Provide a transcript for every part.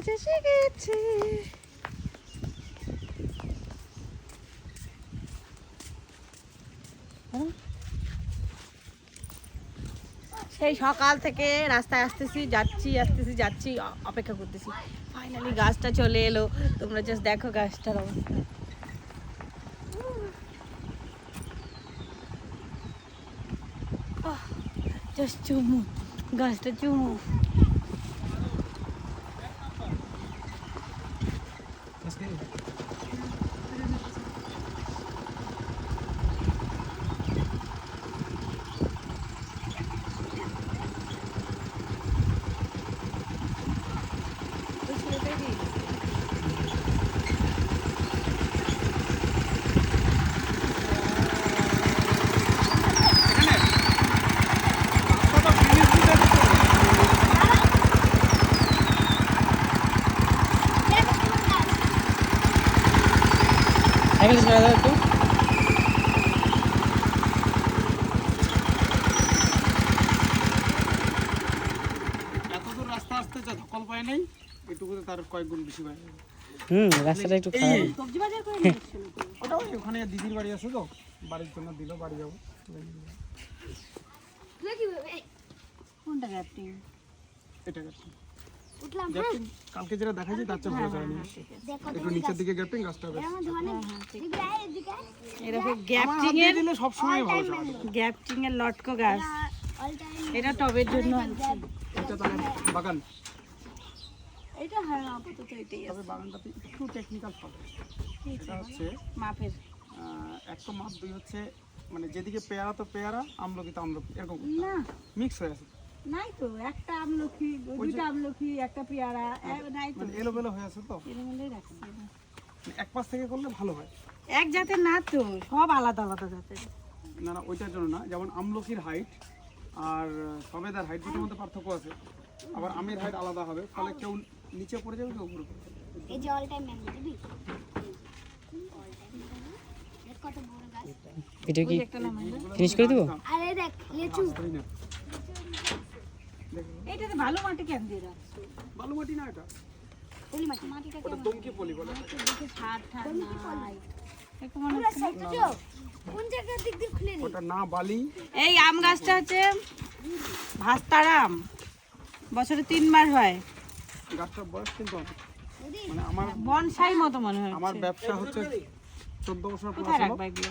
গাছ এসে গেছে। সেই সকাল থেকে রাস্তায় আসতেছি যাচ্ছি অপেক্ষা করতেছি। ফাইনালি গাছটা চলে এলো। তোমরা জাস্ট দেখো গাছটার অবস্থা। জাস্ট চুমু, গাছটা চুমু। রাস্তাটা একটু ওখানে দিদির বাড়ি আছে তো, বাড়ির জন্য দিল, বাড়ি যাবো। কোনটা গ্যাপটিং? এটা গ্যাপটিং। কালকে যেটা দেখাইছি তার চেয়ে ভালো করে নিয়ে আসছে। একটু নিচের দিকে গ্যাপটিং, গাছটা বেশ এরকম গ্যাপটিং এর দিলে সব সময় ভালো হয়। গ্যাপটিং এর লটকো গাছ, এটা টবের জন্য আনছি। এটা তাহলে বাগান, এটা হ্যাঁ আপাতত এটাই আছে। তবে বাগানটাতে একটু টেকনিক্যাল প্রবলেম। এটা হচ্ছে মাপের, এক তো মাপ, দুই হচ্ছে মানে যেদিকে পেয়ারা তো পেয়ারা, আমলকি তো আমলকি, এরকম না মিক্স হয়ে আছে। নাই তো, একটা আমলকি, দুইটা আমলকি, একটা পেয়ারা, নাই তো, মানে এলোমেলো হয়ে আছে তো, এরকমই রাখছি। এক পাশ থেকে করলে ভালো হয়। এক জাতের না তো, সব আলাদা আলাদা জাতের। না না, ওইটার জন্য না। যেমন আমলকির হাইট আর সবেদার হাইট দুটোর মধ্যে পার্থক্য আছে। আবার আমের হাইট আলাদা হবে, ফলে কেউ নিচে পড়ে যাবে, কেউ উপরে পড়ে যাবে। এই যে অল টাইম ম্যাঙ্গো দিবি, কত বড় গাছ। ভিডিও কি ফিনিশ করে দিব? আরে দেখ লিচু, এইটাতে ভালো মাটি কেন দিয়ে রাখছো? বালু মাটি না, এটা পলি মাটি, মাটিটা ওটা দমকি পলি বলে। দেখে সার ঠার নাই, একটু মনে পুরো সেট কোন জায়গা দিক দিয়ে খুলে নি। ওটা না বালি। এই আম গাছটা হচ্ছে ভাস্তার আম, বছরে 3 বার হয়। গাছটার বয়স কিন্তু অনেক। মানে আমার বনসাই মতো মনে হয়। আমার ব্যবসা হচ্ছে 14 বছর কোথায় পুরো। রাখবা এগুলো?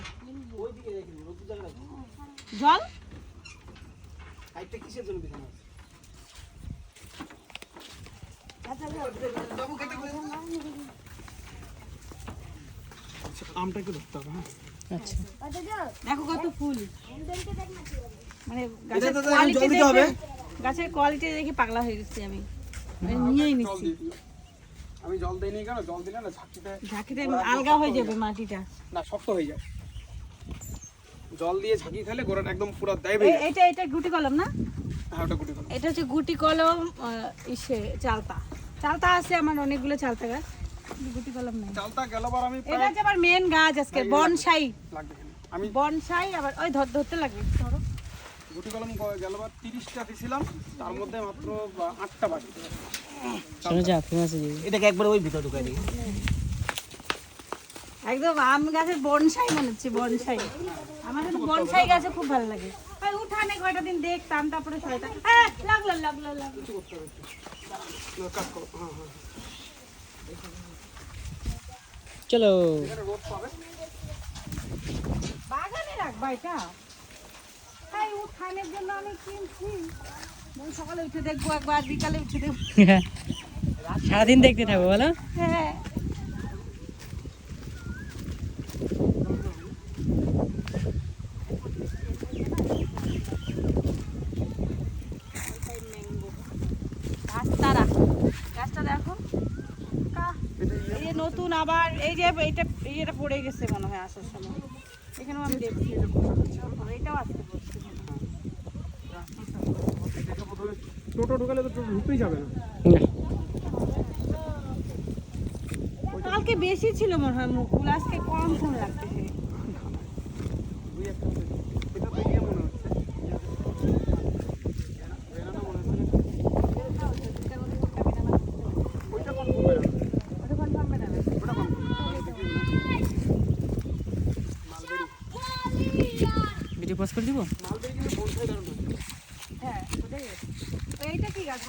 জল হাইটটা কিসের জন্য দিছেন? আমটা একটু ধরতে হবে। হ্যাঁ আচ্ছা, দেখো কত ফুল, মানে এটা গাছের তো কোয়ালিটি জল দিতে হবে। গাছের কোয়ালিটি দেখে পাগলা হয়ে গেছি আমি, মানে নিয়েই জল নিচ্ছি। দিয়ে দিই। আমি জল দেইনি কেন, জল দিলে না ঝাঁকিতে ঝাঁকিতে আলগা হয়ে যাবে মাটিটা। না শক্ত হয়ে যায়। জল দিয়ে ঝাঁকি খেলে গোড়াটা একদম পুরো দাইবে। এটা এটা গুটি কলম না? হ্যাঁ ওটা গুটি কলম। এটা হচ্ছে গুটি কলম, ইসে চালতা। চালতা আছে আমার অনেকগুলো চালতা গাছ, গুটি কলম নাই। চালতা গেলবার আমি এটা হচ্ছে আমার মেন গাছ আজকে, বনসাই। লাগবে এখানে। আমি বনসাই আবার ওই ধরতে লাগবে, ধরো। গুটি কলম গেলবার 30টা দিছিলাম, তার মধ্যে মাত্র 8টা বাকি। চলো যা ফেমাস হয়ে যাবে। এটাকে একবার ওই ভিতর ঢুকাই দিই। একদম আম গাছের বনসাই মনে হচ্ছে, বনসাই। আমার কিন্তু বনসাই গাছে খুব ভালো লাগে। ওই উঠানে কয়টা দিন দেখতাম, তারপরে শয়তান লাগলো। কাজ করো। হ্যাঁ হ্যাঁ। চলো এখানে রোদ পাবে। বাগানে রাখবা এটা, তাই উঠানের জন্য আমি কিনছি। সকালে উঠে দেখবো একবার, বিকালে উঠে দেখবো। সারাদিন দেখতে থাকবো বলো। হ্যাঁ গাছটা দেখো, এই যে নতুন আবার এই যে এইটা পড়ে গেছে মনে হয় আসার সময়, এখানেও আমি দেখছি। এটাও আসতে বলছি, টোটো ঢুকালে তো ঢুকতেই যাবে না। কালকে বেশি ছিল মনে হয় মুকুল, আজকে কম ফোন লাগতেছে। দুই একটা এটা তো ইয়ে মনে হচ্ছে, বেনানা মনে হচ্ছে। ওইটা কোন করে দিব? মালবেরি কিন্তু বনসাই দারুণ হয়। হ্যাঁ ওটাই আছে। তো এইটা কি গাছ?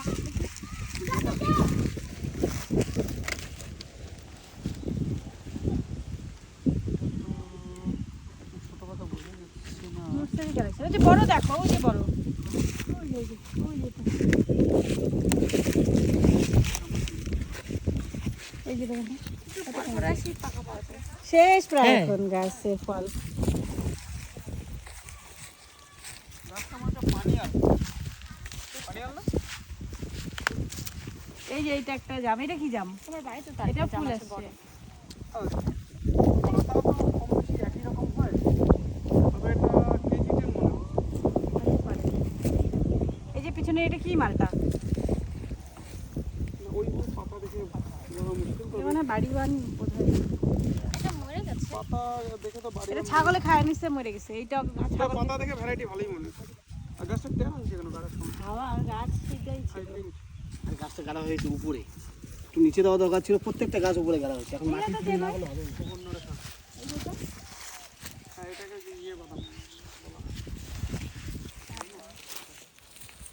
ছোট কথা বোঝা যাচ্ছে না। Nursery collection. ওই যে বড় দেখো, ওই যে বড়। ওই যে, ওই যে, এই যে দেখুন। শেষ প্রায় হ্যাঁ। এখন গাছের ফল। গাছটা মনে হচ্ছে পানি আর পানি আর না? এই যে এইটা একটা জাম, এটা কি জাম? তোমার বাড়িতে তো এটা ফুল আসছে। পাতা তো কম বেশি একই রকম হয়, তবে এটা কেজিতে মনে হয়। এই যে পিছনে এটা কি মালটা? ওই পাতা দেখে বোঝা মুশকিল, এটা তবে মানে বাড়ি বান বোধহয়। এটা মরে গেছে। পাতা দেখে তো বাড়ি এটা ছাগলে খায় নিচ্ছে, মরে গেছে। এইটা ছাগল পাতা দেখে ভ্যারাইটি ভালোই মনে হয়। আর গাছটা টেরা হয়েছে কেন গাছের সঙ্গে? হাওয়া গাছ ঠিকই ছিল। আর গাছটা গাড়া হয়েছে উপরে, একটু নিচে দেওয়া দরকার ছিল, প্রত্যেকটা গাছ উপরে গাড়া হয়েছে। এখন মাটি দিয়ে না হলে হবে না। হ্যাঁ, এটাকে যে ইয়ে বাদাম বলা হয়।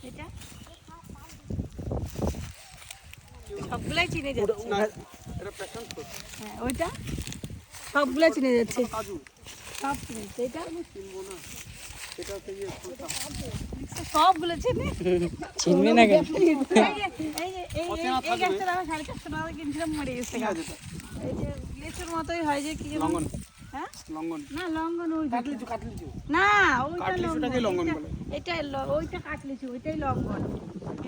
এটা সবগুলাই চিনে যাচ্ছে। না, এটা প্যাশন ফ্রুট, হ্যাঁ ওইটা সবগুলাই চিনে যাচ্ছে। কাজু সব চিনে যাচ্ছে। এটা চিনবো না, এটা হচ্ছে ইয়ে ফ্রুটটা। সবগুলো চিনে। চিনবে না কেন? এই গাছটা আমি 450 টাকা কিনছিলাম, মরে গেছে গাছ। এই যে লিচুর মতোই হয় যে কি যেন, লঙ্ঘন, হ্যাঁ লঙ্ঘন। না লঙ্ঘন ওই কাটলিচু, কাটলিচু। না ওইটা কাঠলিচুটাকেই লঙ্ঘন লঙ্ঘন। বলে। এটা ওইটা কাটলিচু, ওইটাই লঙ্ঘন।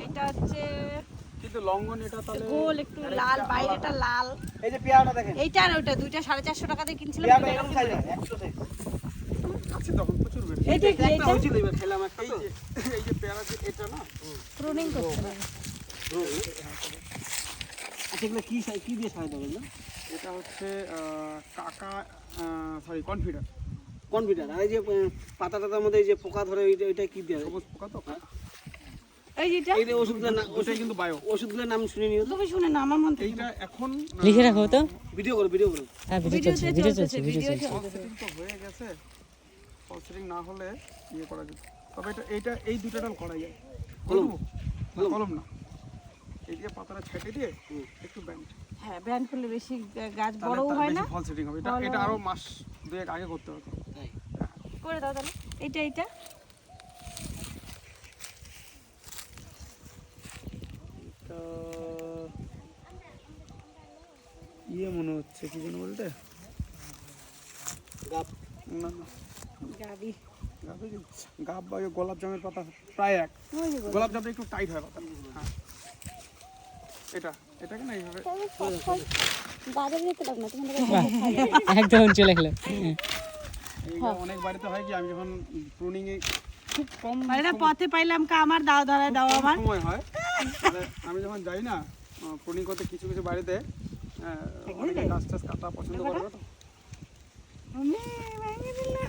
এটা হচ্ছে কিন্তু লঙ্ঘন এটা তাহলে গোল একটু লাল, বাইরেটা লাল। এই যে পেয়ারাটা দেখেন, এইটা আর ওইটা দুইটা 450 টাকা দিয়ে কিনছিলাম। পেয়ারাটা এরকম সাইজ হয়, 100 সাইজ। আছে তখন প্রচুর বেড়ে। এইটা কি? একটা এটা হয়েছিল এবার খেলাম একটা এই তো। যে এই যে পেয়ারা যে এটা না, প্রুনিং করতে হবে। আচ্ছা, এগুলো কি সাইজ, কি দিয়ে সাজাতে হবে এগুলো? এটা হচ্ছে কাকা, সরি কনফিডার, কনফিডার। আর এই যে পাতা টাতার মধ্যে এই যে পোকা ধরে, ওইটা কি দিয়ে? সবুজ পোকা তো। এই যেটা এই যে ওষুধগুলোর নাম, ওটাই কিন্তু বায়ো। ওষুধগুলোর নাম শুনে নিও তো। তুমি শুনে না, আমার মন থেকে এইটা এখন লিখে রাখো তো। ভিডিও করো, ভিডিও করো। হ্যাঁ ভিডিও চলছে, ভিডিও চলছে, ভিডিও চলছে। ফল সেটিং তো হয়ে গেছে, ফল সেটিং না হলে ইয়ে করা যেত। তবে এটা এই দুটো ডাল করা যায়। কলম? না, কলম না, এই যে পাতাটা ছেটে দিয়ে একটু ব্যান্ড, হ্যাঁ ব্যান্ড করলে বেশি গাছ বড়ও হয় না। ফল সেটিং হবে। এটা ফলও এটা হয়। আরো মাস দুয়েক আগে করতে হবে। তাই। করে দাও তাহলে। এইটা এইটা তো ইয়ে মনে হচ্ছে কি যেন বলতে, গাব। না না, গাবি। গাব বা ওই গোলাপ জামের পাতা প্রায় এক। ওই যে বলো। গোলাপ জামটা একটু টাইট হয় পাতা। হ্যাঁ, এটাকে না এইভাবে বাজারে যেতে পারবে না, তুমি বাহ, একদম চলে গেল। এইগুলো অনেক বাড়িতে হয় কি, আমি যখন প্রুনিং এ খুব কম মানে পথে পাইলাম কা আমার দাও ধরায় দাও আমার। সময় হয়, তাহলে আমি যখন যাই না প্রুনিং করতে, কিছু কিছু বাড়িতে অনেকে গাছ টাছ কাটা পছন্দ করে না তো। আমি ভেঙে দিলে।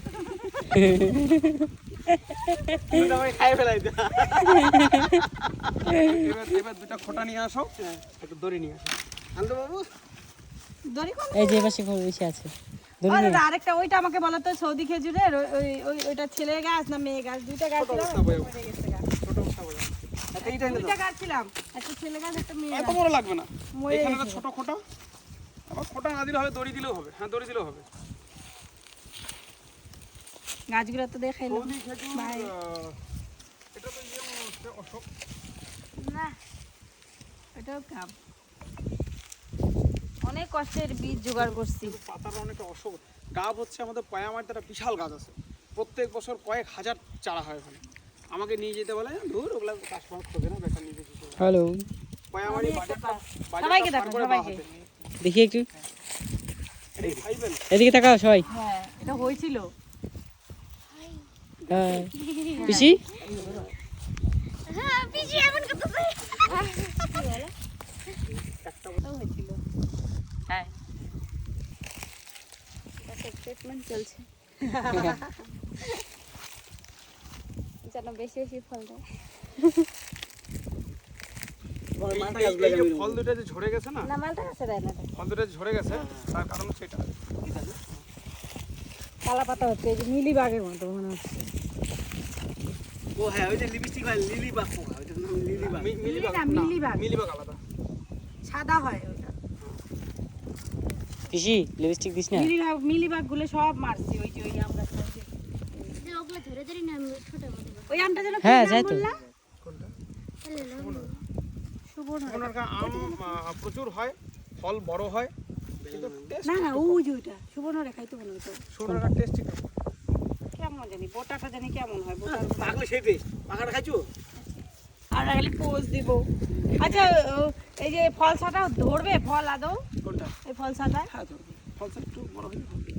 খাই ফেলাই দে। এবার দুটা খোটা নিয়ে আসো, একটু দড়ি নিয়ে আসো। আনন্দ বাবু, দড়ি কোন? এই যে পাশে বেশি আছে। ধরে আরে নিয়ে। না, আরেকটা ওইটা আমাকে বলো তো, সৌদি খেজুরের ওইটা ছেলে গাছ না মেয়ে গাছ? দুইটা গাছ ছিল, মরে গেছে গাছ। ছোট বস্তা বোঝা আচ্ছা এইটা এনে দাও। দুইটা গাছ ছিলাম, একটা ছেলে গাছ একটা মেয়ে এত গাছ। বড় লাগবে না, মরে এখানে গেছে। একটা ছোট খোটা, আবার খোটা না দিলে হবে, দড়ি দিলেও হবে। হ্যাঁ, দড়ি দিলেও হবে। গাছগুলো তো দেখাইলো সৌদি খেজুর, বাই। এটা তো ইয়ে মনে হচ্ছে, অশোক। না, এটাও কাম। অনেক কষ্টের বীজ জোগাড় করছি। পাতাটা অনেকটা অশোক। গাব হচ্ছে আমাদের পয়ামাটিতে একটা বিশাল গাছ আছে, প্রত্যেক বছর কয়েক হাজার চারা হয় ওখানে। আমাকে নিয়ে যেতে বলে, দূর ওগুলা কাস্টমার খোঁজে না, বেকার নিয়ে যেতে। হ্যালো, পয়ামাটি সবাইকে দেখো, সবাইকে। দেখি একটু খাইবেন। এদিকে তাকাও সবাই। হ্যাঁ, এটা হয়েছিল। হ্যাঁ, পিসি হ্যাঁ পিছি এমন করতেছে। এটাও হয়েছিল। হ্যাঁ, ট্রিটমেন্ট চলছে। যেন বেশি বেশি ফল দেয়। এই যে ফল দুটো যে ঝরে গেছে না, না মালটা কাছে দেয় না, ফল দুটো যে ঝরে গেছে, তার কারণ সেটা। কালা পাতা হচ্ছে, এই যে মিলি বাগের মতো মনে হচ্ছে। ও হ্যাঁ ওই যে লিপস্টিক হয় লিলি বাগ পোকা ওইটার নাম লিলি বাগ মিলিবাগ না, না, মিলিবাগ। মিলিবাগ আলাদা। সাদা হয় ওটা। পিসি লিপস্টিক দিস না মিলিবাগ গুলো সব মারছি ওই যে ওই আমরা যে ওগুলো ধরে ধরে না আমি ছোট মতো ওই আমটা যেন কি হ্যাঁ, নাম যাই তো। বললা? কোনটা? তাহলে নাম সুবর্ণ। ওনার কাছে আম প্রচুর হয়, ফল বড় হয়, কিন্তু টেস্ট না না ওই যে ওইটা সুবর্ণ রেখাই তো মনে হতো। সোনার টেস্ট ঠিক আছে। কেমন জানি বোটাটা জানি কেমন হয় বোটার পাগল সেই টেস্ট পাকাটা খাইছো আর খালি পোজ দিব। আচ্ছা এই যে ফলসাটা ধরবে ফল আদৌ কোনটা? এই ফলসাটা হ্যাঁ ধরবে। ফলটা একটু বড় হলে হবে।